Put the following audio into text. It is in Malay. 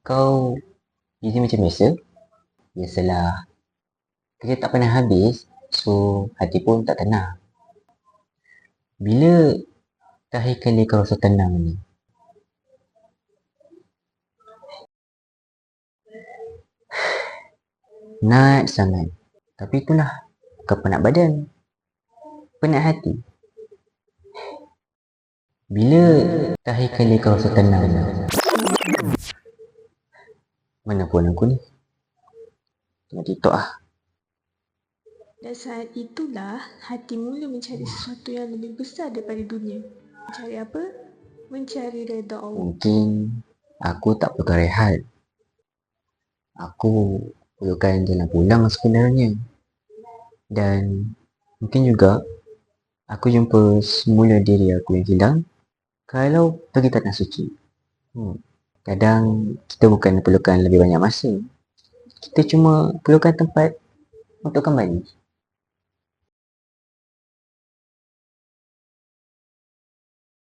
Kau busy macam biasa? Biasalah, kerja tak pernah habis, so hati pun tak tenang. Bila terakhir kali kau rasa tenang ni? Nak sangat. Tapi itulah, bukan penat badan, penat hati. Bila terakhir kali kau rasa tenang ni? Mana pun aku ni? Tengok TikTok lah. Dan saat itulah hati mula mencari sesuatu yang lebih besar daripada dunia. Mencari apa? Mencari redha Allah. Mungkin aku tak perlukan rehat. Aku perlukan jalan pulang sebenarnya. Dan mungkin juga aku jumpa semula diri aku yang hilang kalau pergi tanah suci. Kadang kita bukan perlukan lebih banyak masa. Kita cuma perlukan tempat untuk kembali.